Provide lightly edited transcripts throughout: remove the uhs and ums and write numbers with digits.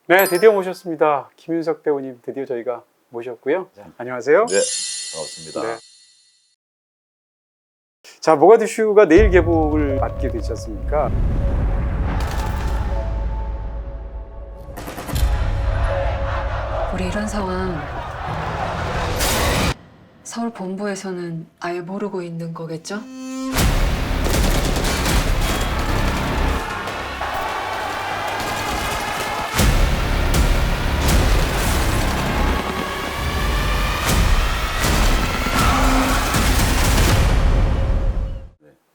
네, 드디어 모셨습니다. 김윤석 배우님 드디어 저희가 모셨고요. 네. 안녕하세요. 네, 반갑습니다. 네. 자, 모가디슈가 내일 개봉을 맞게 되지 않습니까? 우리 이런 상황 서울 본부에서는 아예 모르고 있는 거겠죠?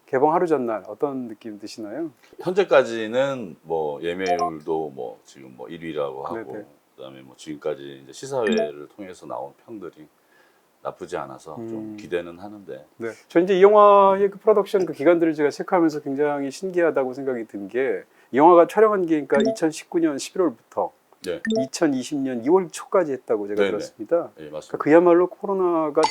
개봉 하루 전날 어떤 느낌 드시나요? 현재까지는 뭐 예매율도 뭐 지금 뭐 1위라고 하고 네네. 그다음에 뭐 지금까지 이제 시사회를 통해서 나온 평들이 나쁘지 않아서 좀 기대는 하는데 네. 저 이제 이 영화의 그 프로덕션 그 기간들을 제가 체크하면서 굉장히 신기하다고 생각이 든 게 이 영화가 촬영한 게 그러니까 2019년 11월부터 네, 2020년 2월 초까지 했다고 제가 네네. 들었습니다. 예, 그러니까 맞습니다. 그야말로 코로나가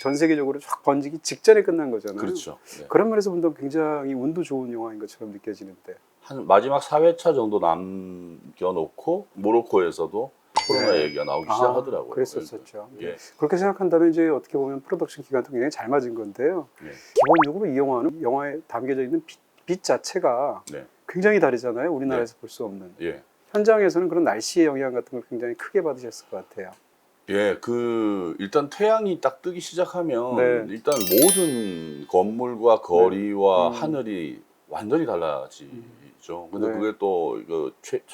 전 세계적으로 확 번지기 직전에 끝난 거잖아요. 그렇죠. 네. 그런 면에서 본다면 굉장히 운도 좋은 영화인 것처럼 느껴지는데. 한 마지막 4회차 정도 남겨놓고 모로코에서도 코로나 네. 얘기가 나오기 시작하더라고요. 그랬었죠. 예, 그렇게 생각한다면 이제 어떻게 보면 프로덕션 기간도 굉장히 잘 맞은 건데요. 예, 기본적으로 이 영화는 영화에 담겨져 있는 빛 자체가 네, 굉장히 다르잖아요. 우리나라에서 볼 수 없는. 예. 현장에서는 그런 날씨의 영향 같은 걸 굉장히 크게 받으셨을 것 같아요. 예, 일단 태양이 딱 뜨기 시작하면 네. 일단 모든 건물과 거리와 네. 하늘이 완전히 달라지죠. 근데 네. 그게 또 이거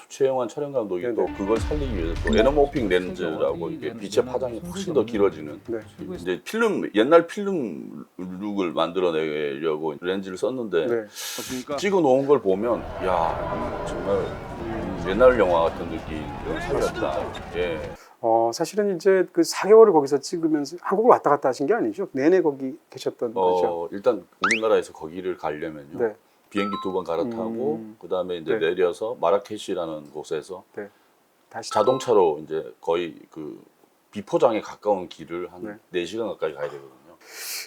최영환 촬영 감독이 네네. 또 그걸 살리기 위해서 또 에너모핑 렌즈라고 이게 빛의 파장이 훨씬 더 길어지는 네. 이제 옛날 필름 룩을 만들어내려고 렌즈를 썼는데 네. 찍어 놓은 걸 보면 야 정말 옛날 영화 같은 느낌을 살렸다. 예. 사실은 이제 그 4개월을 거기서 찍으면서 한국을 왔다 갔다 하신 게 아니죠? 내내 거기 계셨던 거죠? 일단 우리나라에서 거기를 가려면요. 네. 비행기 2번 갈아타고 그다음에 이제 네. 내려서 마라케시라는 곳에서 네. 다시 자동차로 이제 거의 그 비포장에 가까운 길을 한 네. 4시간 가까이 가야 되거든요.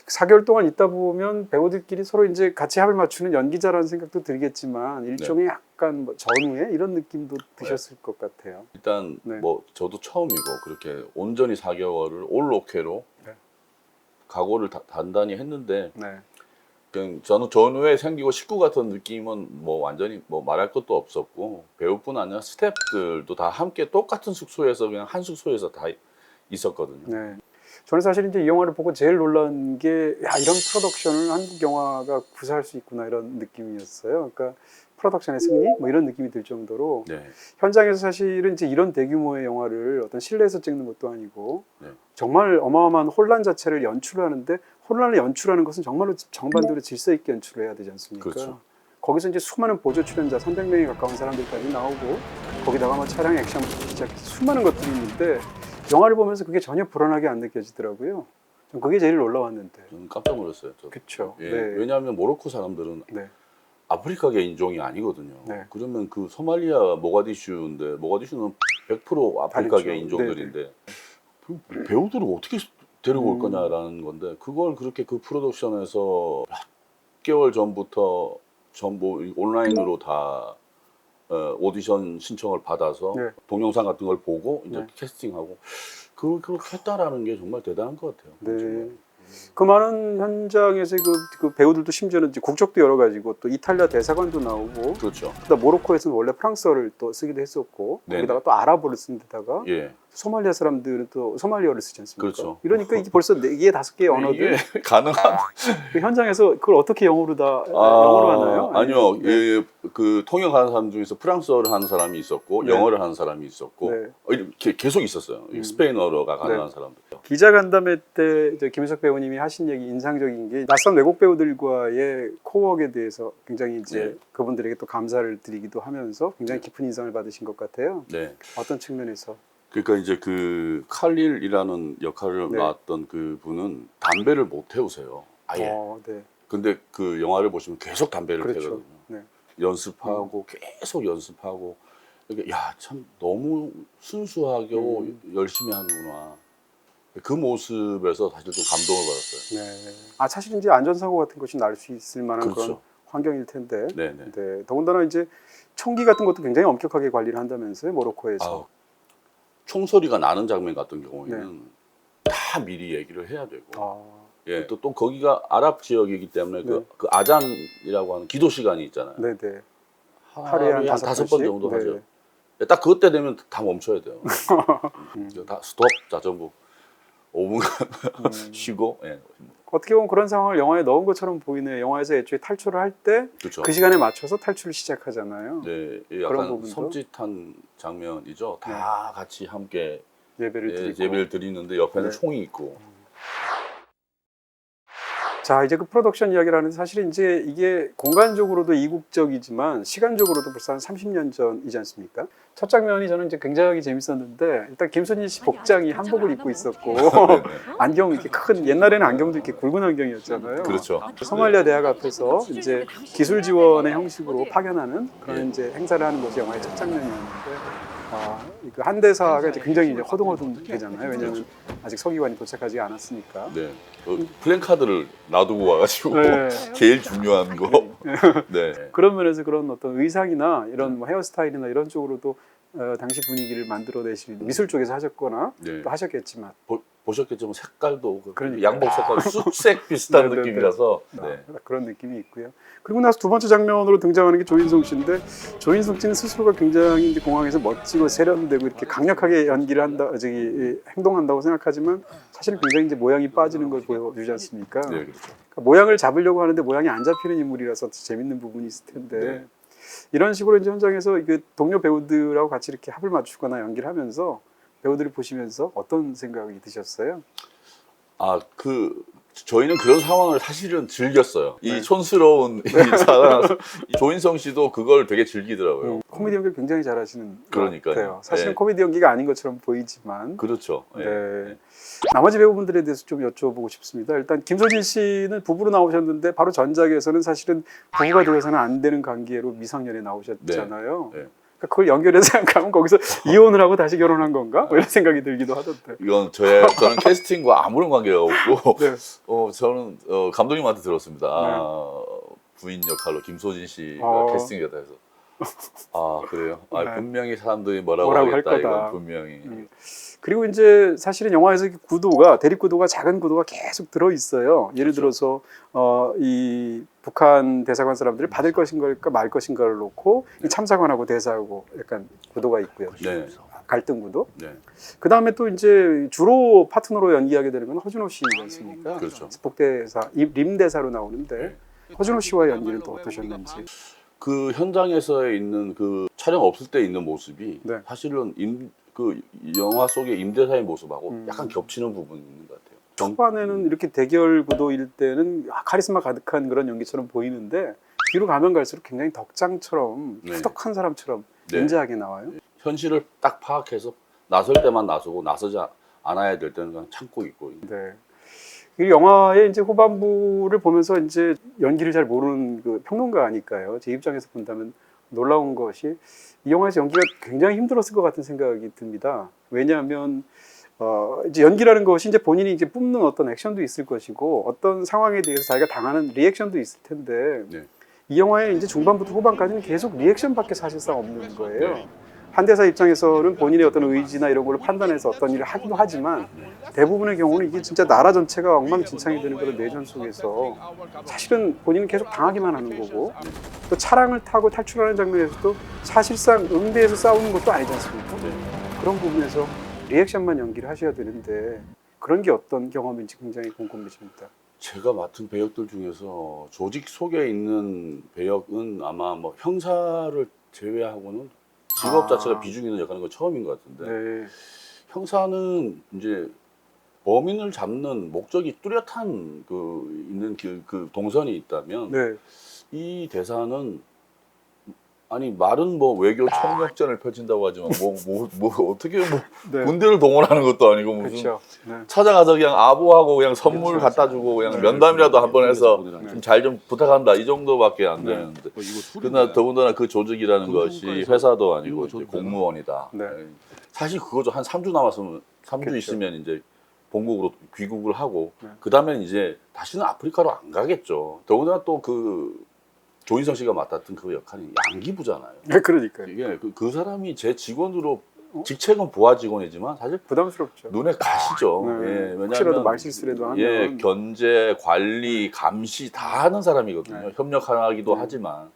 4개월 동안 있다 보면 배우들끼리 서로 이제 같이 합을 맞추는 연기자라는 생각도 들겠지만 일종의 약간 뭐 전우회 이런 느낌도 드셨을 것 같아요. 일단 네. 뭐 저도 처음이고 그렇게 온전히 4개월을 올로케로 네. 각오를 단단히 했는데 네. 그냥 저는 전후에 생기고 식구 같은 느낌은 뭐 완전히 뭐 말할 것도 없었고 배우뿐 아니라 스태프들도 다 함께 똑같은 숙소에서 그냥 한 숙소에서 다 있었거든요. 네. 저는 사실 이제 이 영화를 보고 제일 놀란 게 야, 이런 프로덕션을 한국 영화가 구사할 수 있구나 이런 느낌이었어요. 그러니까 프로덕션의 승리 뭐 이런 느낌이 들 정도로 네. 현장에서 사실은 이제 이런 대규모의 영화를 어떤 실내에서 찍는 것도 아니고 네. 정말 어마어마한 혼란 자체를 연출하는데 혼란을 연출하는 것은 정말로 정반대로 질서 있게 연출을 해야 되지 않습니까? 그렇죠. 거기서 이제 수많은 보조 출연자 300명에 가까운 사람들까지 나오고 거기다가 뭐 차량 액션부터 시작해서 수많은 것들이 있는데 영화를 보면서 그게 전혀 불안하게 안 느껴지더라고요. 전 그게 제일 놀라웠는데. 저는 깜짝 놀랐어요. 그렇죠. 예, 네. 왜냐하면 모로코 사람들은 네. 아프리카계 인종이 아니거든요. 네. 그러면 그 소말리아 모가디슈인데 모가디슈는 100% 아프리카계 다르죠. 인종들인데 그 배우들을 어떻게 데리고 올 음. 거냐라는 건데 그걸 그렇게 그 프로덕션에서 몇 개월 전부터 전부 온라인으로 다 오디션 신청을 받아서 네. 동영상 같은 걸 보고 이제 네. 캐스팅하고 그렇게 했다라는 게 정말 대단한 것 같아요. 네. 정말. 그 많은 현장에서 그 배우들도 심지어는 이제 국적도 여러 가지고 또 이탈리아 대사관도 나오고 그렇죠. 그다음 모로코에서는 원래 프랑스어를 또 쓰기도 했었고 네네. 거기다가 또 아랍어를 쓴 데다가 예. 소말리아 사람들은 또 소말리어를 쓰지 않습니까? 그렇죠. 이러니까 이게 벌써 4개, 5개의 언어들 이게 가능한? 그 현장에서 그걸 어떻게 영어로 다 영어로 하나요? 아니요. 네. 예, 그 통역하는 사람 중에서 프랑스어를 하는 사람이 있었고 네. 영어를 하는 사람이 있었고 네. 이렇게 계속 있었어요. 스페인어가 가능한 네. 사람들. 기자 간담회 때 김윤석 배우님이 하신 얘기 인상적인 게 낯선 외국 배우들과의 코워크에 대해서 굉장히 이제 네. 그분들에게 또 감사를 드리기도 하면서 굉장히 깊은 인상을 받으신 것 같아요. 네. 어떤 측면에서? 그러니까 이제 그 칼릴이라는 역할을 네. 맡았던 그 분은 담배를 못 태우세요. 아예. 네. 근데 그 영화를 보시면 계속 담배를 그렇죠. 태거든요. 네. 연습하고 계속 연습하고 이게 참 너무 순수하게 열심히 하는구나. 그 모습에서 사실 좀 감동을 받았어요. 네. 사실 이제 안전사고 같은 것이 날 수 있을 만한 그렇죠. 그런 환경일 텐데. 네네. 네, 더군다나 이제 총기 같은 것도 굉장히 엄격하게 관리를 한다면서요, 모로코에서. 아, 총소리가 나는 장면 같은 경우에는 다 미리 얘기를 해야 되고. 아, 예, 또 거기가 아랍 지역이기 때문에 네. 그 아잔이라고 하는 기도 시간이 있잖아요. 네네. 하루에 한 다섯 5번 번씩? 정도 네. 하죠. 딱 그것 때 되면 다 멈춰야 돼요. 다 스톱 자전거 5분간 음. 쉬고. 예. 어떻게 보면 그런 상황을 영화에 넣은 것처럼 보이네요. 영화에서 애초에 탈출을 할 때 그 그렇죠. 시간에 맞춰서 탈출을 시작하잖아요. 네, 이 그런 약간 부분도? 섬찟한 장면이죠. 다 같이 함께 예배를 드리고. 예배를 드리는데 옆에는 네. 총이 있고. 자, 이제 그 프로덕션 이야기를 하는데 사실 이제 이게 공간적으로도 이국적이지만 시간적으로도 벌써 한 30년 전이지 않습니까? 첫 장면이 저는 이제 굉장히 재밌었는데 일단 김선진 씨 복장이 한복을 입고 있었고 안경 이렇게 큰 옛날에는 안경도 이렇게 굵은 안경이었잖아요. 그렇죠. 소말리아 대학 앞에서 이제 기술 지원의 형식으로 파견하는 그런 예. 이제 행사를 하는 것이 영화의 첫 장면이었는데 그 한대사가 이제 굉장히 이제 허둥허둥 되잖아요. 왜냐하면 아직 서기관이 도착하지 않았으니까. 네. 플랜카드를 놔두고 와가지고 네. 제일 중요한 거. 네. 그런 면에서 그런 어떤 의상이나 이런 뭐 헤어스타일이나 이런 쪽으로도 당시 분위기를 만들어내신 미술 쪽에서 하셨거나 네. 또 하셨겠지만 보셨겠지만 색깔도 그러니까요. 양복 색깔 쑥색 비슷한 네, 네, 네. 느낌이라서. 네. 그런 느낌이 있고요. 그리고 나서 두 번째 장면으로 등장하는 게 조인성 씨인데 조인성 씨는 스스로가 굉장히 이제 공항에서 멋지고 세련되고 이렇게 강력하게 연기를 한다, 행동한다고 생각하지만 사실은 굉장히 이제 모양이 빠지는 걸 보여주지 않습니까? 네, 그렇죠. 그러니까 모양을 잡으려고 하는데 모양이 안 잡히는 인물이라서 더 재밌는 부분이 있을 텐데 네. 이런 식으로 이제 현장에서 그 동료 배우들하고 같이 이렇게 합을 맞추거나 연기를 하면서 배우들이 보시면서 어떤 생각이 드셨어요? 저희는 그런 상황을 사실은 즐겼어요. 네. 이 촌스러운 이 사람, 조인성 씨도 그걸 되게 즐기더라고요. 코미디 연기를 굉장히 잘하시는 것 그러니까요. 같아요. 사실은 네. 코미디 연기가 아닌 것처럼 보이지만 그렇죠. 예. 네. 나머지 배우분들에 대해서 좀 여쭤보고 싶습니다. 일단 김소진 씨는 부부로 나오셨는데 바로 전작에서는 사실은 부부가 되어서는 안 되는 관계로 미성년에 나오셨잖아요. 네. 네. 그러니까 그걸 연결해서 생각하면 거기서 이혼을 하고 다시 결혼한 건가? 뭐 이런 생각이 들기도 하던데. 이건 저는 캐스팅과 아무런 관계가 없고 네. 저는 감독님한테 들었습니다. 부인 역할로 김소진 씨가 캐스팅이다 해서 그래요. 네. 분명히 사람들이 뭐라고 할 하겠다. 거다. 이건 분명히. 그리고 이제 사실은 영화에서 구도가 대립 구도가 작은 구도가 계속 들어 있어요. 예를 그렇죠. 들어서 이 북한 대사관 사람들이 받을 것인가 말 것인가를 놓고 이 참사관하고 대사하고 약간 구도가 있고요. 네. 갈등 구도. 네. 그 다음에 또 이제 주로 파트너로 연기하게 되는 건 허준호 씨지 않습니까? 그렇죠. 북대사, 림 대사로 나오는데 네. 허준호 씨와의 연기는 또 어떠셨는지. 그 현장에서 있는 그 촬영 없을 때 있는 모습이 네. 사실은 그 영화 속의 임대사의 모습하고 약간 음. 겹치는 부분이 있는 것 같아요. 초반에는 이렇게 대결 구도일 때는 카리스마 가득한 그런 연기처럼 보이는데 뒤로 가면 갈수록 굉장히 덕장처럼 네. 후덕한 사람처럼 네. 인자하게 나와요. 현실을 딱 파악해서 나설 때만 나서고 나서지 않아야 될 때는 그냥 참고 있고. 네. 이 영화의 이제 후반부를 보면서 이제 연기를 잘 모르는 그 평론가니까요. 제 입장에서 본다면 놀라운 것이 이 영화에서 연기가 굉장히 힘들었을 것 같은 생각이 듭니다. 왜냐하면 이제 연기라는 것이 이제 본인이 이제 뿜는 어떤 액션도 있을 것이고 어떤 상황에 대해서 자기가 당하는 리액션도 있을 텐데 네. 이 영화의 이제 중반부터 후반까지는 계속 리액션밖에 사실상 없는 거예요. 네. 한대사 입장에서는 본인의 어떤 의지나 이런 걸 판단해서 어떤 일을 하기도 하지만 대부분의 경우는 이게 진짜 나라 전체가 엉망진창이 되는 그런 내전 속에서 사실은 본인은 계속 당하기만 하는 거고 또 차량을 타고 탈출하는 장면에서도 사실상 응대에서 싸우는 것도 아니지 않습니까? 그런 부분에서 리액션만 연기를 하셔야 되는데 그런 게 어떤 경험인지 굉장히 궁금해집니다. 제가 맡은 배역들 중에서 조직 속에 있는 배역은 아마 뭐 형사를 제외하고는 직업 자체가 비중 있는 역할인 건 처음인 것 같은데 네. 형사는 이제 범인을 잡는 목적이 뚜렷한 있는 그 동선이 있다면 네. 이 대사는 아니 말은 뭐 외교 총력전을 펼친다고 하지만 어떻게 네. 군대를 동원하는 것도 아니고 무슨 그렇죠. 네. 찾아가서 그냥 아부하고 그냥 선물 갖다 주고 그냥 면담이라도 한 번 해서 좀 잘 좀 부탁한다 이 정도밖에 안 되는데 그러나 더군다나 그 조직이라는 것이 회사도 아니고 이제 공무원이다. 네. 사실 그거죠. 한 3주 남았으면 3주 그렇죠. 있으면 이제 본국으로 귀국을 하고 네. 그 다음에는 이제 다시는 아프리카로 안 가겠죠. 더군다나 또 그 조인성 씨가 맡았던 그 역할이 양기부잖아요. 그러니까요. 이게 그 사람이 제 직원으로 직책은 부하 직원이지만 사실 부담스럽죠. 눈에 가시죠. 네. 예, 혹시라도 왜냐하면 말실수라도 하면 예, 견제, 관리, 감시 다 하는 사람이거든요. 네. 협력하기도 네. 하지만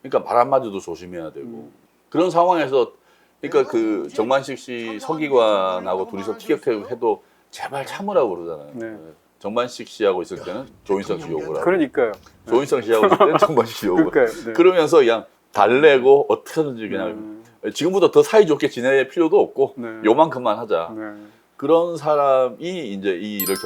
그러니까 말 한마디도 조심해야 되고 그런 상황에서 그러니까 그 정만식 씨 서기관하고 둘이서 티격태격해도 제발 참으라고 그러잖아요. 네. 예. 정만식 씨하고 있을 때는 조인성 씨 욕을 하고 그러니까 조인성 씨하고 있을 때는 정만식 씨 욕을 그러니까요. 네. 그러면서 그냥 달래고 어떻게든지 그냥 지금보다 더 사이좋게 지낼 필요도 없고 네. 요만큼만 하자. 네. 그런 사람이 이제 이 일을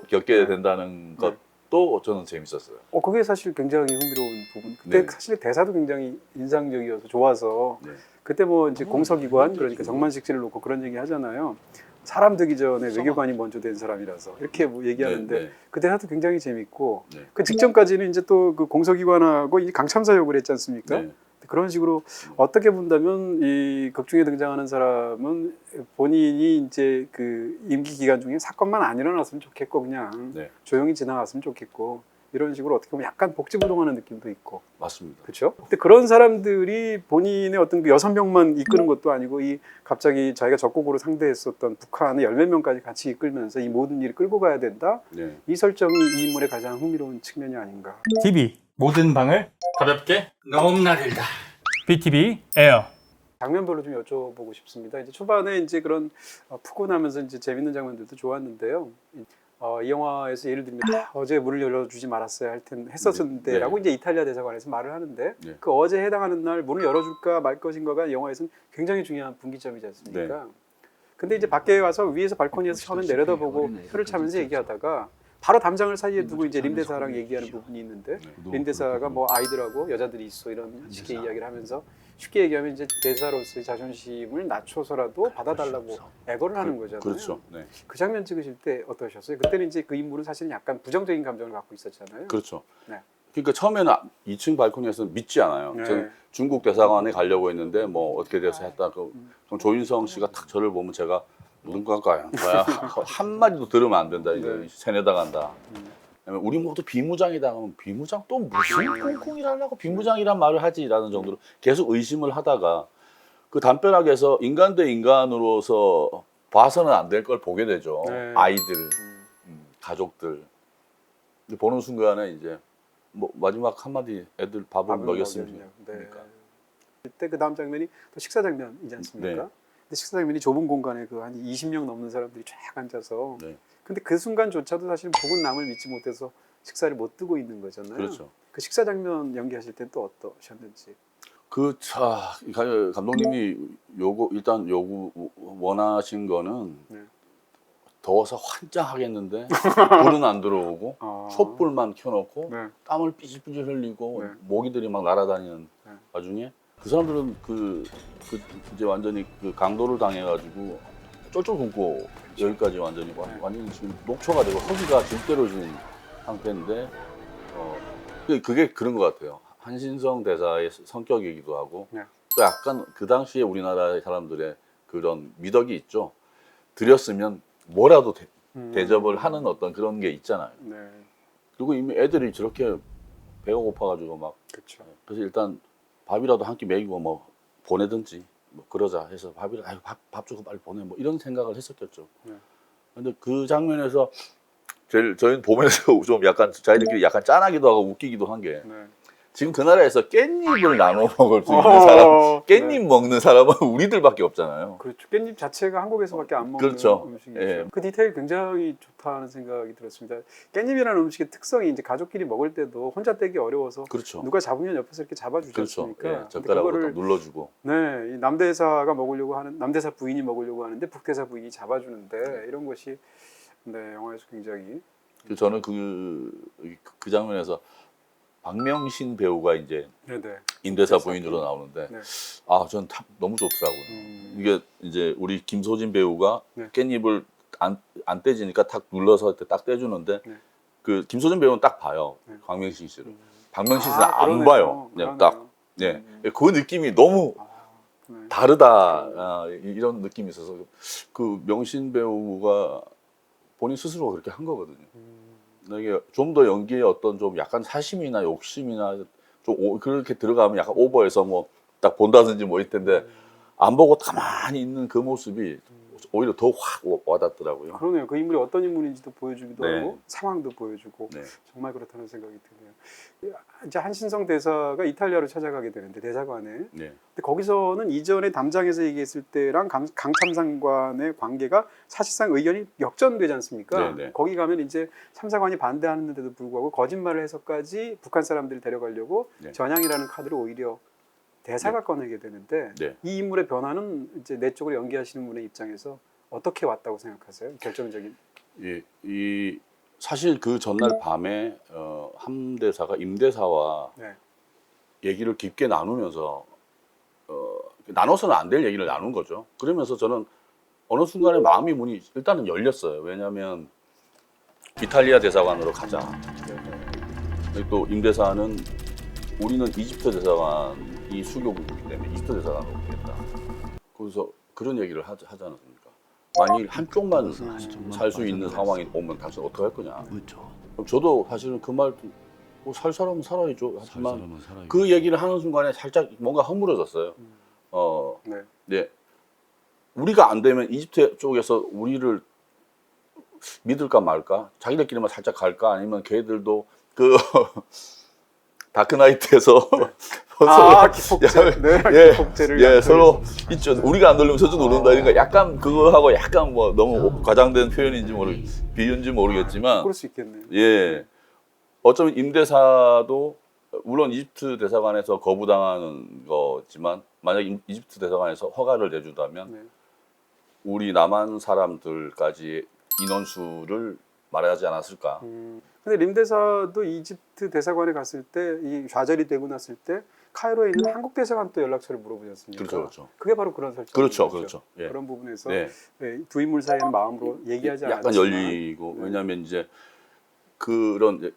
겪게 된다는 네. 것도 저는 재밌었어요. 그게 사실 굉장히 흥미로운 부분. 그때 네. 사실 대사도 굉장히 인상적이어서 좋아서 네. 그때 뭐 이제 공서기관 그러니까 정만식 씨를 놓고 그런 얘기 하잖아요. 사람 되기 전에 외교관이 먼저 된 사람이라서 이렇게 뭐 얘기하는데 네, 네. 그 대사도 굉장히 재밌고 네. 그 직전까지는 이제 또 그 공서기관하고 이 강참사 역을 했지 않습니까? 네. 그런 식으로 어떻게 본다면 이 극중에 등장하는 사람은 본인이 이제 그 임기 기간 중에 사건만 안 일어났으면 좋겠고 그냥 네. 조용히 지나갔으면 좋겠고 이런 식으로 어떻게 보면 약간 복지부동하는 느낌도 있고 맞습니다. 그렇죠? 근데 그런 사람들이 본인의 어떤 그 6명만 이끄는 것도 아니고 이 갑자기 자기가 적극으로 상대했었던 북한의 10몇 명까지 같이 이끌면서 이 모든 일을 끌고 가야 된다. 네. 이 설정이 이 인물의 가장 흥미로운 측면이 아닌가. TV 모든 방을 가볍게 너무나 길다. BTV 에어. 장면별로 좀 여쭤보고 싶습니다. 이제 초반에 이제 그런 푸근하면서 이제 재밌는 장면들도 좋았는데요. 이 영화에서 예를 들면 어제 문을 열어주지 말았어야 할 텐데 했었는데라고 네. 이제 이탈리아 대사관에서 말을 하는데 네. 그 어제 해당하는 날 문을 열어줄까 말 것인가가 영화에서는 굉장히 중요한 분기점이지 않습니까? 근데 이제 밖에 와서 위에서 발코니에서 처음에 내려다보고 혀를 차면서 얘기하다가 바로 담장을 사이에 두고 이제 림 대사랑 얘기하는 부분이 있는데 림 대사가 뭐 아이들하고 여자들이 있어 이런 식의 이야기를 하면서 쉽게 얘기하면 이제 대사로서의 자존심을 낮춰서라도 받아달라고 애걸을 하는 거잖아요. 그렇죠. 네. 그 장면 찍으실 때 어떠셨어요? 그때는 이제 그 인물은 사실은 약간 부정적인 감정을 갖고 있었잖아요. 그렇죠. 네. 그러니까 처음에는 2층 발코니에서 믿지 않아요. 네. 저는 중국 대사관에 가려고 했는데 뭐 어떻게 돼서 했다. 그럼 조인성 씨가 탁 저를 보면 제가 무슨 과가야? 뭐야? 한 마디도 들으면 안 된다. 이제 네. 세뇌다 간다. 우리 모두 비무장이다 하면 비무장 또 무슨 콩콩이라고 비무장이란 말을 하지라는 정도로 계속 의심을 하다가 그 담벼락에서 해서 인간 대 인간으로서 봐서는 안 될 걸 보게 되죠. 네. 아이들, 가족들. 근데 보는 순간에 이제 뭐 마지막 한마디 애들 밥을 먹였습니다. 네. 그러니까. 그때 그 다음 장면이 또 식사 장면이지 않습니까? 네. 근데 식사 장면이 좁은 공간에 그 한 20명 넘는 사람들이 쫙 앉아서 네. 근데 그 순간조차도 사실 북은 남을 믿지 못해서 식사를 못 뜨고 있는 거잖아요. 그렇죠. 그 식사 장면 연기하실 때 또 어떠셨는지. 감독님이 일단 원하신 거는 네. 더워서 환장하겠는데 불은 안 들어오고 촛불만 켜놓고 네. 땀을 삐질삐질 흘리고 네. 모기들이 막 날아다니는 네. 와중에 그 사람들은 이제 완전히 그 강도를 당해가지고 쫄쫄 굶고 여기까지 완전히 지금 녹초가 되고 허기가 질대로진 상태인데 그게 그런 것 같아요. 한신성 대사의 성격이기도 하고 네. 또 약간 그 당시에 우리나라 사람들의 그런 미덕이 있죠. 드렸으면 뭐라도 대접을 하는 어떤 그런 게 있잖아요. 네. 그리고 이미 애들이 저렇게 배가 고파가지고 막 그렇죠. 그래서 일단 밥이라도 한 끼 먹이고 뭐 보내든지 뭐 그러자 해서 밥 주고 빨리 보내 뭐 이런 생각을 했었겠죠. 네. 근데 그 장면에서 저희는 보면서 좀 약간 자기들끼리 약간 짠하기도 하고 웃기기도 한 게 네. 지금 그 나라에서 깻잎을 나눠 먹을 수 있는 사람, 깻잎 네. 먹는 사람은 우리들밖에 없잖아요. 그렇죠. 깻잎 자체가 한국에서밖에 안 먹는 그렇죠. 음식이죠. 예. 그 디테일 굉장히 좋다는 생각이 들었습니다. 깻잎이라는 음식의 특성이 이제 가족끼리 먹을 때도 혼자 떼기 어려워서 그렇죠. 누가 잡으면 옆에서 이렇게 잡아주지 그렇죠. 않습니까? 예, 근데 젓가락으로 그거를 딱 눌러주고. 네, 이 남대사가 먹으려고 하는 남대사 부인이 먹으려고 하는데 북대사 부인이 잡아주는데 이런 것이 네 영화에서 굉장히 저는 그 장면에서 박명신 배우가 이제 네네 임대사 부인으로 나오는데 네. 저는 너무 좋더라고요. 이게 이제 우리 김소진 배우가 네. 깻잎을 안 떼지니까 탁 눌러서 딱 떼주는데 네. 그 김소진 배우는 딱 봐요. 네. 박명신 씨를. 박명신 씨는 안 그러네요. 봐요. 그냥 딱. 네. 그 느낌이 너무 네. 다르다 이런 느낌이 있어서 그 명신 배우가 본인 스스로 그렇게 한 거거든요. 이게 좀 더 연기에 어떤 좀 약간 사심이나 욕심이나 그렇게 들어가면 약간 오버해서 뭐 딱 본다든지 뭐 이텐데 안 보고 가만히 있는 그 모습이 오히려 더 확 와닿더라고요. 그러네요. 그 인물이 어떤 인물인지도 보여주기도 네. 하고 상황도 보여주고 네. 정말 그렇다는 생각이 드네요. 이제 한신성 대사가 이탈리아로 찾아가게 되는데 대사관에 네. 근데 거기서는 이전에 담장에서 얘기했을 때랑 강참상관의 관계가 사실상 의견이 역전되지 않습니까? 네, 네. 거기 가면 이제 참사관이 반대하는데도 불구하고 거짓말을 해서까지 북한 사람들을 데려가려고 네. 전향이라는 카드를 오히려 대사가 꺼내게 되는데 네. 이 인물의 변화는 이제 내 쪽으로 연기하시는 분의 입장에서 어떻게 왔다고 생각하세요? 결정적인. 예, 이 사실 그 전날 밤에 함대사가 임대사와 네. 얘기를 깊게 나누면서 나눠서는 안 될 얘기를 나눈 거죠. 그러면서 저는 어느 순간에 마음이 문이 일단은 열렸어요. 왜냐하면 이탈리아 대사관으로 가자. 그리고 또 임대사는 우리는 이집트 대사관이 수교국이기 때문에 이집트 대사관으로 오겠다. 그래서 그런 얘기를 하지 않았습니까? 만일 한쪽만 살 수 있는 상황이 오면 당신 어떻게 할 거냐. 그렇죠. 그럼 저도 사실은 그 말 뭐 살 사람은 살아야죠. 하지만 사람은 살아야죠. 그 얘기를 하는 순간에 살짝 뭔가 허물어졌어요. 네. 네. 우리가 안 되면 이집트 쪽에서 우리를 믿을까 말까? 자기들끼리만 살짝 갈까? 아니면 걔들도 그 다크나이트에서 기폭제. 네, 예, 기폭제를 예, 서로 있죠. 우리가 안 돌리면 저쪽 누른다. 그러니까 약간 그거하고 약간 뭐 너무 과장된 표현인지 비유인지 모르겠지만, 그럴 수 있겠네요. 예, 어쩌면 임대사도 물론 이집트 대사관에서 거부당하는 거지만 만약 이집트 대사관에서 허가를 내준다면 네. 우리 남한 사람들까지 인원수를 말하지 않았을까? 근데 림 대사도 이집트 대사관에 갔을 때 이 좌절이 되고 났을 때 카이로에 있는 한국 대사관 또 연락처를 물어보지 않습니까? 그렇죠, 그렇죠. 그게 바로 그런 설정. 그렇죠, 그렇죠. 예. 그런 부분에서 네. 네, 두 인물 사이는 마음으로 얘기하지 않았지만 약간 열리고 네. 왜냐하면 이제 그런 이제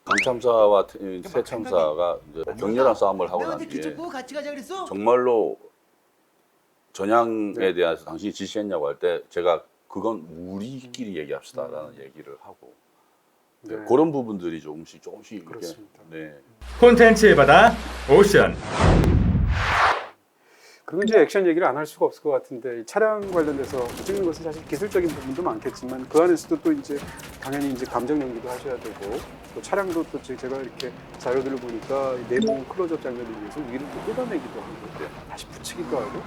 강참사와 새참사가 이제 격렬한 싸움을 하고 난 뒤에 같이 가자 그랬어? 정말로 전향에 네. 대해서 당신이 지시했냐고 할 때 제가 그건 우리끼리 얘기합시다라는 얘기를 하고 네, 네. 그런 부분들이 조금씩 이렇게 그렇습니다. 네. 콘텐츠의 바다 오션. 그리고 이제 액션 얘기를 안 할 수가 없을 것 같은데 이 차량 관련돼서 찍는 것은 사실 기술적인 부분도 많겠지만 그 안에서도 또 이제 당연히 이제 감정 연기도 하셔야 되고 또 차량도 또 제가 이렇게 자료들을 보니까 내부 클로즈업 장면을 위해서 위를 또 뜯어내기도 하고 다시 붙이기도 하고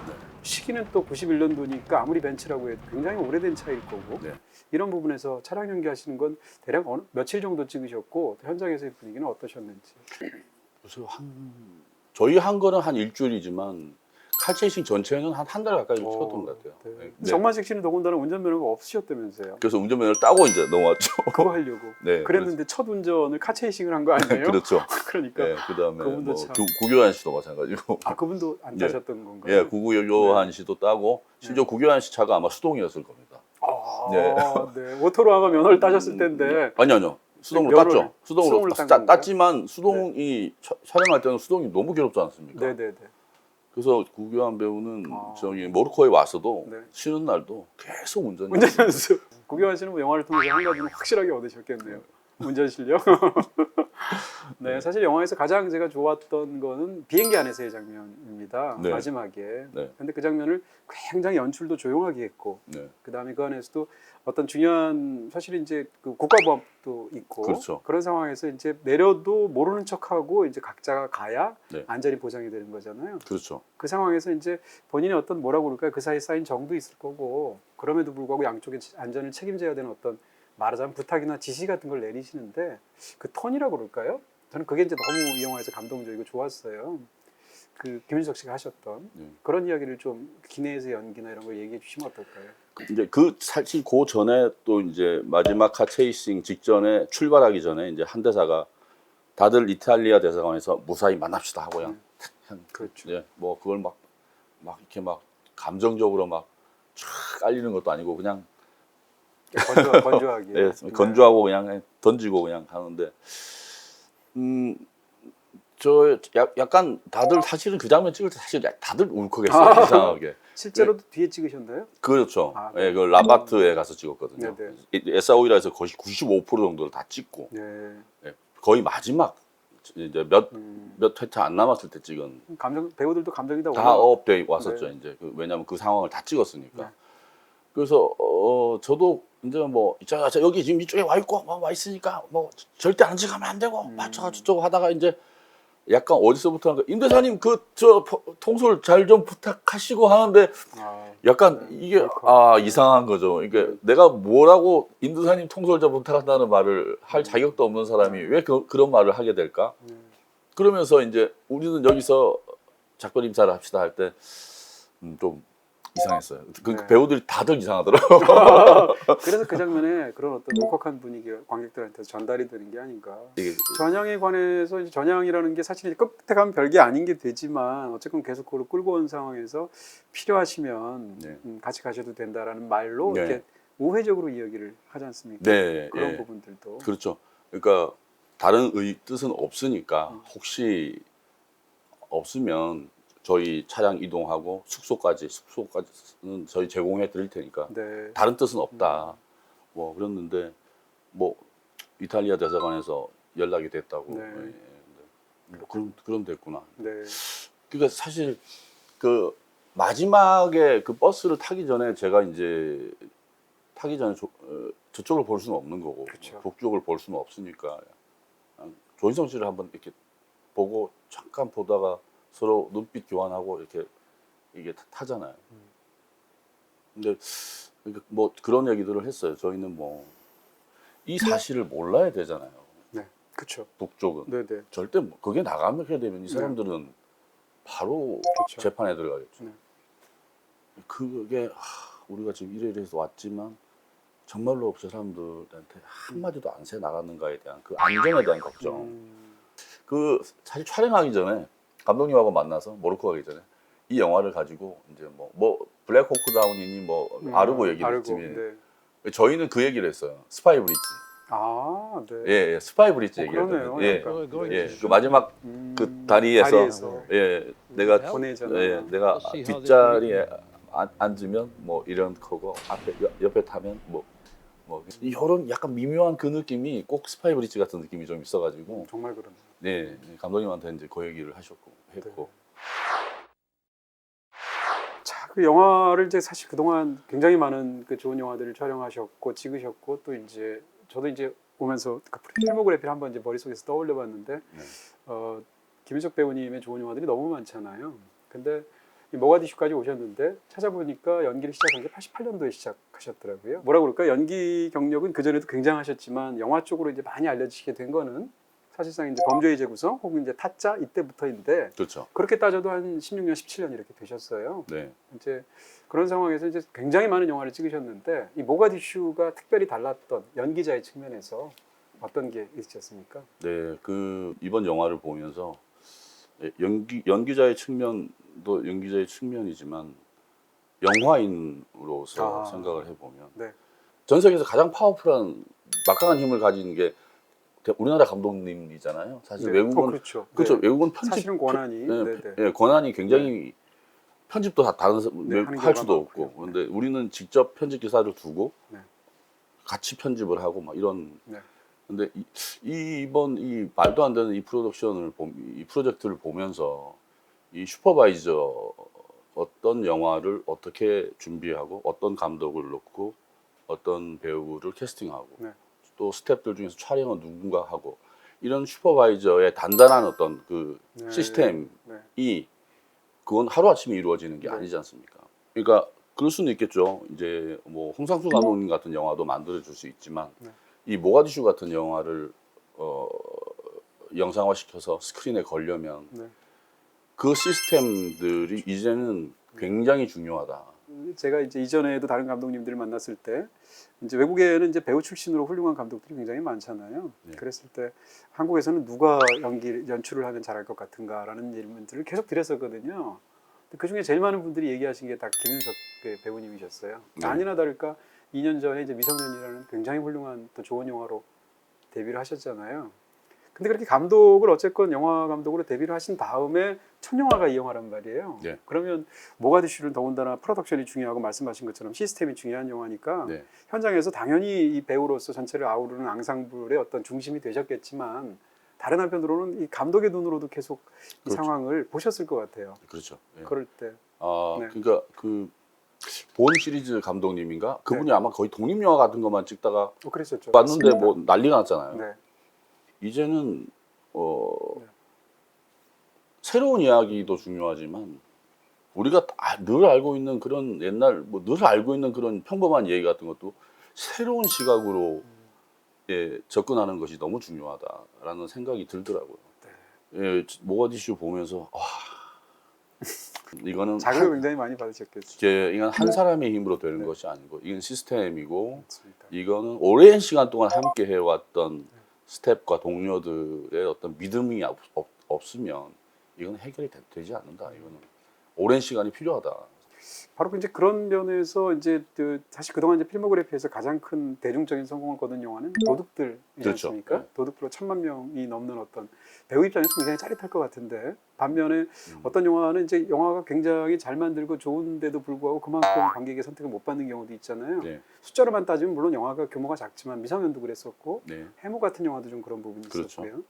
시기는 또 91년도니까 아무리 벤츠라고 해도 굉장히 오래된 차일 거고 네. 이런 부분에서 차량 연기하시는 건 대략 며칠 정도 찍으셨고 현장에서의 분위기는 어떠셨는지. 그래서 저희 한 거는 한 일주일이지만 칼체이싱 전체는 한 달 가까이 찍었던 것 같아요. 네. 네. 정만식 씨는 더군다나 운전면허가 없으셨다면서요. 그래서 운전면허를 따고 이제 넘어왔죠. 그거 하려고. 네, 그랬는데 첫 운전을 카체이싱을 한 거 아니에요? 그렇죠. 그러니까 네, 그다음에 그분도 뭐 참- 구교환 씨도 마찬가지고. 그분도 안 네. 타셨던 건가요? 예, 구교환 씨도 따고 심지어 구교환 씨 차가 아마 수동이었을 겁니다. 네. 네. 오토로 아마 면허를 따셨을 텐데 아니요. 수동으로 면허를- 땄죠. 수동으로 딴 건가요? 땄지만 수동이 촬영할 때는 수동이 너무 괴롭지 않습니까? 네네네. 그래서 구교환 배우는 아. 저기 모로코에 왔어도 네. 쉬는 날도 계속 운전. 운전 연수. 구경환 씨는 뭐 영화를 통해서 한 가지는 확실하게 얻으셨겠네요. 운전 실력. 네, 사실 영화에서 가장 제가 좋았던 거는 비행기 안에서의 장면입니다. 네. 마지막에. 네. 근데 그 장면을 굉장히 연출도 조용하게 했고, 네. 그 다음에 그 안에서도 어떤 중요한 사실 이제 그 국가보안도 있고 그렇죠. 런 상황에서 이제 내려도 모르는 척하고 이제 각자가 가야 네. 안전이 보장이 되는 거잖아요. 그렇죠. 그 상황에서 이제 본인의 어떤 뭐라고 그럴까요? 그 사이에 쌓인 정도 있을 거고 그럼에도 불구하고 양쪽의 안전을 책임져야 되는 어떤 말하자면 부탁이나 지시 같은 걸 내리시는데 그 톤이라고 그럴까요? 저는 그게 이제 너무 이 영화에서 감동적이고 좋았어요. 그 김윤석 씨가 하셨던 네. 그런 이야기를 좀 기내에서 연기나 이런 걸 얘기해 주시면 어떨까요? 이제 사실 그 전에 또 이제 마지막 카체이싱 직전에 출발하기 전에 이제 한 대사가 다들 이탈리아 대사관에서 무사히 만납시다 하고 그냥 그렇죠. 예, 뭐 그걸 막 이렇게 막 감정적으로 막 쫙 깔리는 것도 아니고 그냥 건조하게. 예, 건조하고 그냥 던지고 그냥 하는데 저 약간 다들 사실은 그 장면 찍을 때 사실 다들 울컥했어요. 이상하게. 실제로도 뒤에 찍으셨나요? 그렇죠. 아, 네. 예, 그 라바트에 가서 찍었거든요. 네네. 에사오이라에서 거의 95% 정도를 다 찍고 네. 예, 거의 마지막 이제 몇 회차 안 남았을 때 찍은 감정 배우들도 감정이 다 다 올라와. 업돼 왔었죠. 네. 이제 왜냐하면 그 상황을 다 찍었으니까. 네. 그래서 저도 이제 뭐 자 여기 지금 이쪽에 와 있고 와 있으니까 뭐 절대 안 지가면 안 되고 맞춰가 저쪽 하다가 이제 약간 어디서부터 임 대사님 그 저 통솔 잘 좀 부탁하시고 하는데 아, 약간 네. 이게 그렇구나. 이상한 거죠. 이게 내가 뭐라고 임 대사님 통솔 좀 부탁한다는 말을 할 자격도 없는 사람이 왜 그런 말을 하게 될까? 그러면서 이제 우리는 여기서 작별 인사를 합시다 할 때 좀 이상했어요. 그 네. 배우들이 다들 이상하더라고요. 그래서 그 장면에 그런 어떤 울컥한 분위기가 관객들한테 전달이 되는 게 아닌가. 이게 전향에 관해서 이제 전향이라는 게 사실 끝에 가면 별게 아닌 게 되지만 어쨌건 계속 그걸 끌고 온 상황에서 필요하시면 네. 같이 가셔도 된다라는 말로 네. 이렇게 우회적으로 이야기를 하지 않습니까? 네, 그런 예. 부분들도 그렇죠. 그러니까 다른 뜻은 없으니까 혹시 없으면 저희 차량 이동하고 숙소까지는 저희 제공해 드릴 테니까 네. 다른 뜻은 없다. 뭐 그랬는데 뭐 이탈리아 대사관에서 연락이 됐다고. 네. 뭐 그럼 됐구나. 네. 그러니까 사실 그 마지막에 그 버스를 타기 전에 제가 이제 저쪽을 볼 수는 없는 거고 그쵸. 북쪽을 볼 수는 없으니까 조인성 씨를 한번 이렇게 보고 잠깐 보다가 서로 눈빛 교환하고 이렇게 이게 타잖아요. 근데 그러니까 뭐 그런 얘기들을 했어요. 저희는 뭐 이 사실을 몰라야 되잖아요. 네. 그렇죠. 북쪽은 네, 네. 절대 그게 나가게 되면 이 사람들은 바로 그렇죠. 재판에 들어가겠죠. 네. 그게 우리가 지금 이래서 왔지만 정말로 저 사람들한테 한마디도 안 새 나갔는가에 대한 그 안전에 대한 걱정. 그 사실 촬영하기 전에 감독님하고 만나서 모로코 가기 전에 이 영화를 가지고 이제 뭐 블랙 호크 다운이니 뭐 아르고 얘기를 했지만 네. 저희는 그 얘기를 했어요. 스파이 브릿지. 아, 네. 예, 스파이 브릿지 얘기했거든요. 그러네요. 예, 약간. 예, 그 마지막 그 다리에서 예, 내가 보내잖아. 예, 내가 뒷자리에 앉으면 뭐 이런 거고 앞에 옆에 타면 뭐 이런 약간 미묘한 그 느낌이 꼭 스파이 브릿지 같은 느낌이 좀 있어가지고 정말 그러네요. 네, 감독님한테 이제 그 얘기를 하셨고 했고 자, 그 영화를 이제 사실 그동안 굉장히 많은 그 좋은 영화들을 촬영하셨고 찍으셨고 또 이제 저도 이제 보면서 그 필모그래피를 한번 이제 머릿속에서 떠올려봤는데 김윤석 배우님의 좋은 영화들이 너무 많잖아요. 근데 이 모가디슈까지 오셨는데 찾아보니까 연기를 시작한 게 88년도에 시작하셨더라고요. 뭐라 그럴까? 연기 경력은 그전에도 굉장하셨지만 영화 쪽으로 이제 많이 알려지게 된 거는 사실상 이제 범죄의 재구성 혹은 이제 타짜 이때부터인데 그렇죠. 그렇게 따져도 한 16년, 17년 이렇게 되셨어요. 네. 이제 그런 상황에서 이제 굉장히 많은 영화를 찍으셨는데 이 모가디슈가 특별히 달랐던 연기자의 측면에서 어떤 게 있으셨습니까? 네, 그 이번 영화를 보면서 연기자의 측면도 연기자의 측면이지만 영화인으로서 생각을 해보면 네. 전 세계에서 가장 파워풀한 막강한 힘을 가진 게 우리나라 감독님이잖아요. 사실 네. 외국은 그렇죠. 그렇죠. 네. 외국은 편집 사실은 권한이 예, 권한이 굉장히 편집도 다 다른 네, 할 수도 많고요. 없고 그런데 우리는 직접 편집 기사를 두고 네. 같이 편집을 하고 막 이런. 네. 근데 이번 이 말도 안 되는 이 이 프로젝트를 보면서 이 슈퍼바이저 어떤 영화를 어떻게 준비하고 어떤 감독을 놓고 어떤 배우를 캐스팅하고 네. 또 스태프들 중에서 촬영은 누군가 하고 이런 슈퍼바이저의 단단한 어떤 그 네. 시스템이 네. 그건 하루아침에 이루어지는 게 네. 아니지 않습니까? 그러니까 그럴 수는 있겠죠. 이제 뭐 홍상수 감독님 같은 영화도 만들어줄 수 있지만 네. 이 모가디슈 같은 영화를 영상화시켜서 스크린에 걸려면 네. 그 시스템들이 이제는 굉장히 중요하다. 제가 이제 이전에도 다른 감독님들을 만났을 때 이제 외국에는 이제 배우 출신으로 훌륭한 감독들이 굉장히 많잖아요. 네. 그랬을 때 한국에서는 누가 연출을 하면 잘할 것 같은가라는 질문들을 계속 드렸었거든요. 그 중에 제일 많은 분들이 얘기하신 게 다 김윤석 배우님이셨어요. 네. 아니나 다를까 2년 전에 이제 미성년이라는 굉장히 훌륭한 또 좋은 영화로 데뷔를 하셨잖아요. 근데 그렇게 감독을 어쨌건 영화 감독으로 데뷔를 하신 다음에 첫 영화가 이 영화란 말이에요. 네. 그러면 모가디슈는 더군다나 프로덕션이 중요하고 말씀하신 것처럼 시스템이 중요한 영화니까 네. 현장에서 당연히 이 배우로서 전체를 아우르는 앙상블의 어떤 중심이 되셨겠지만 다른 한편으로는 이 감독의 눈으로도 계속 이 그렇죠. 상황을 보셨을 것 같아요. 그렇죠. 예. 그럴 때. 네. 그러니까 그 본 시리즈 감독님인가 그분이 아마 거의 독립 영화 같은 것만 찍다가 그랬었죠. 봤는데 맞습니다. 뭐 난리가 났잖아요. 네. 이제는 네. 새로운 이야기도 중요하지만 우리가 늘 알고 있는 그런 옛날 뭐 늘 알고 있는 그런 평범한 얘기 같은 것도 새로운 시각으로 예, 접근하는 것이 너무 중요하다라는 생각이 들더라고요. 예, 모가디슈 보면서 와, 이거는 자극을 굉장히 많이 받으셨겠죠. 이건 한 사람의 힘으로 되는 것이 아니고 이건 시스템이고 맞습니다. 이거는 오랜 시간 동안 함께 해왔던 스텝과 동료들의 어떤 믿음이 없으면 이건 해결이 되지 않는다. 이거는 오랜 시간이 필요하다. 바로 이제 그런 면에서 이제 사실 그동안 이제 필모그래피에서 가장 큰 대중적인 성공을 거둔 영화는 도둑들이지 그렇죠. 않습니까? 네. 도둑들로 1000만 명이 넘는 어떤 배우 입장에서 굉장히 짜릿할 것 같은데 반면에 어떤 영화는 이제 영화가 굉장히 잘 만들고 좋은데도 불구하고 그만큼 관객의 선택을 못 받는 경우도 있잖아요. 네. 숫자로만 따지면 물론 영화가 규모가 작지만 미성년도 그랬었고 네. 해무 같은 영화도 좀 그런 부분이 그렇죠. 있었고요.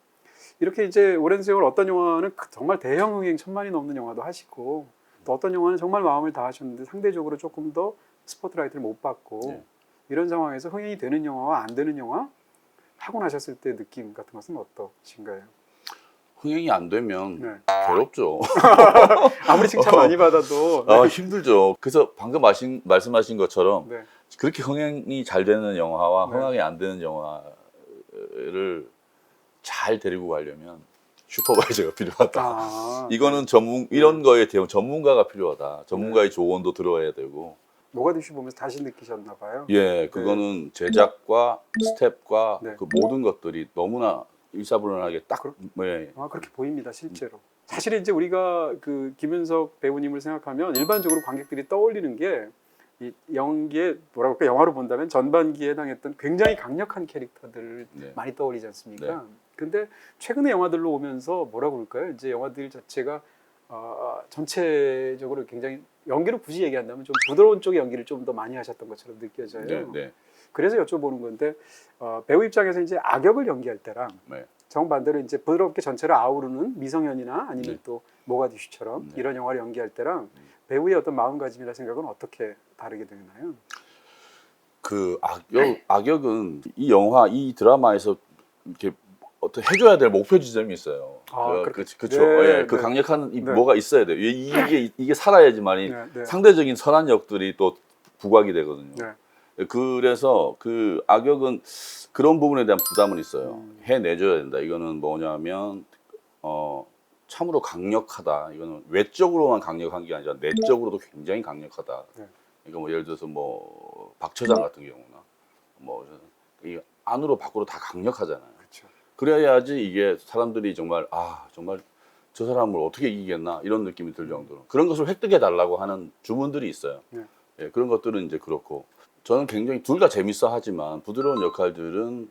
이렇게 이제 오랜 세월 어떤 영화는 정말 대형 흥행 1000만이 넘는 영화도 하시고 또 어떤 영화는 정말 마음을 다하셨는데 상대적으로 조금 더 스포트라이트를 못 받고 네. 이런 상황에서 흥행이 되는 영화와 안 되는 영화 하고 나셨을 때 느낌 같은 것은 어떠신가요? 흥행이 안 되면 네. 괴롭죠. 아무리 칭찬 많이 받아도 힘들죠. 그래서 방금 말씀하신 것처럼 네. 그렇게 흥행이 잘 되는 영화와 네. 흥행이 안 되는 영화를 잘 데리고 가려면 슈퍼바이저가 필요하다. 이거는 이런 거에 대한 전문가가 필요하다. 전문가의 조언도 들어야 되고. 모가디슈 보면서 다시 느끼셨나 봐요. 예, 그거는 제작과 스텝과 네. 그 모든 것들이 너무나 일사불란하게 딱 예. 그렇게 보입니다, 실제로. 사실 이제 우리가 그 김윤석 배우님을 생각하면 일반적으로 관객들이 떠올리는 게 이 연기에 뭐라 그럴까 영화로 본다면 전반기에 해당했던 굉장히 강력한 캐릭터들을 네. 많이 떠올리지 않습니까? 네. 근데 최근에 영화들로 오면서 뭐라 그럴까요? 이제 영화들 자체가 전체적으로 굉장히 연기를 굳이 얘기한다면 좀 부드러운 쪽의 연기를 좀 더 많이 하셨던 것처럼 느껴져요. 네, 네. 그래서 여쭤보는 건데 배우 입장에서 이제 악역을 연기할 때랑 네. 정반대로 이제 부드럽게 전체를 아우르는 미성년이나 아니면 네. 또 모가디슈처럼 네. 이런 영화를 연기할 때랑 배우의 어떤 마음가짐이나 생각은 어떻게 다르게 되나요? 그 악역은 이 영화, 이 드라마에서 이렇게 어떤 해줘야 될 목표 지점이 있어요. 그렇죠. 네, 예, 그 네. 강력한 네. 뭐가 있어야 돼요. 이게 살아야지만이 네, 네. 상대적인 선한 역들이 또 부각이 되거든요. 네. 그래서 그 악역은 그런 부분에 대한 부담은 있어요. 해내줘야 된다. 이거는 뭐냐면 참으로 강력하다. 이거는 외적으로만 강력한 게 아니라 내적으로도 굉장히 강력하다. 네. 그러니까 뭐 예를 들어서 뭐 박처장 같은 경우나 뭐 이 안으로 밖으로 다 강력하잖아요. 그렇죠. 그래야지 이게 사람들이 정말 정말 저 사람을 어떻게 이기겠나 이런 느낌이 들 정도로 그런 것을 획득해 달라고 하는 주문들이 있어요. 네. 예, 그런 것들은 이제 그렇고 저는 굉장히 둘 다 재밌어 하지만 부드러운 역할들은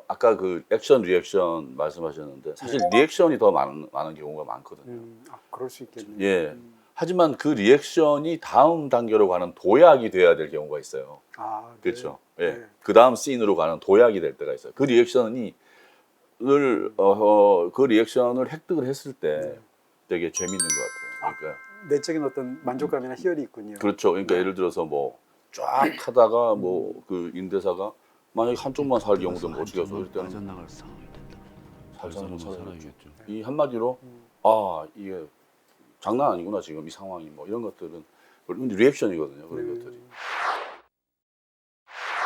아까 그 액션 리액션 말씀하셨는데 사실 리액션이 더 많은 경우가 많거든요. 그럴 수 있겠네요. 예. 하지만 그 리액션이 다음 단계로 가는 도약이 돼야 될 경우가 있어요. 네. 그렇죠. 예. 네. 그 다음 씬으로 가는 도약이 될 때가 있어요. 그 리액션을 획득을 했을 때 되게 재밌는 것 같아요. 그러니까 내적인 어떤 만족감이나 희열이 있군요. 그렇죠. 그러니까 예를 들어서 뭐 쫙 하다가 뭐 그 임대사가 만약에 한쪽만 살 경우도 못 죽여서 이럴 때는 빠져나갈 상황이 된다. 살사는 살아야겠죠. 이 한마디로 이게 장난 아니구나 지금 이 상황이 뭐 이런 것들은 리액션이거든요. 그런 것들이.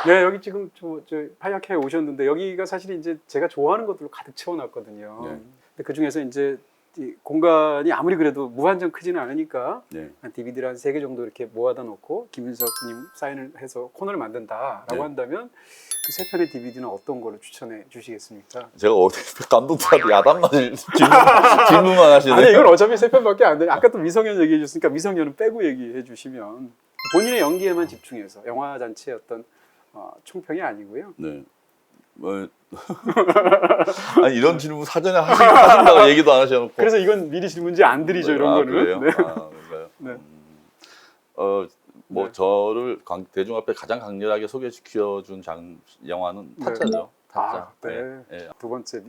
네, 여기 지금 저 파이어케에 오셨는데 여기가 사실 이제 제가 좋아하는 것들로 가득 채워놨거든요. 네. 근데 그 중에서 이제 이 공간이 아무리 그래도 무한정 크지는 않으니까 네. 한 DVD를 한 3개 정도 이렇게 모아다 놓고 김윤석님 사인을 해서 코너를 만든다라고 네. 한다면 그 3편의 DVD는 어떤 거를 추천해 주시겠습니까? 제가 어디 감독님한테 야단 맞을 질문만 하시네요. 아니 이건 어차피 3편밖에 안 되니 아까 또 미성년 얘기해 주셨으니까 미성년은 빼고 얘기해 주시면 본인의 연기에만 집중해서 영화 전체의 어떤 총평이 아니고요. 네. 뭐 아니 이런 질문 사전에 하신다고 얘기도 안 하셔놓고. 그래서 이건 미리 질문지 안 드리죠 이런 거는. 그래요? 네. 그런가요? 네. 뭐 네. 저를 대중 앞에 가장 강렬하게 소개시켜준 영화는 타짜죠. 타짜. 네. 예. 두 번째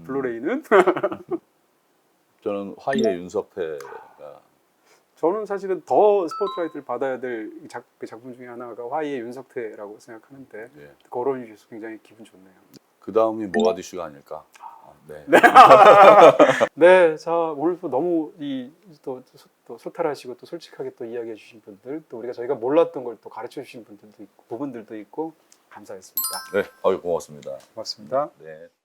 블루레이는 저는 화이의 윤석태가 저는 사실은 더 스포트라이트를 받아야 될 그 작품 중에 하나가 화이의 윤석태라고 생각하는데 예. 거론해 주셔서 굉장히 기분 좋네요. 그 다음이 모가디슈가 아닐까. 네. 네, 자 오늘 또 너무 또 소탈하시고 또 솔직하게 또 이야기해 주신 분들, 또 저희가 몰랐던 걸 또 가르쳐 주신 분들도 있고 부분들도 있고 감사했습니다. 네, 고맙습니다. 고맙습니다. 네.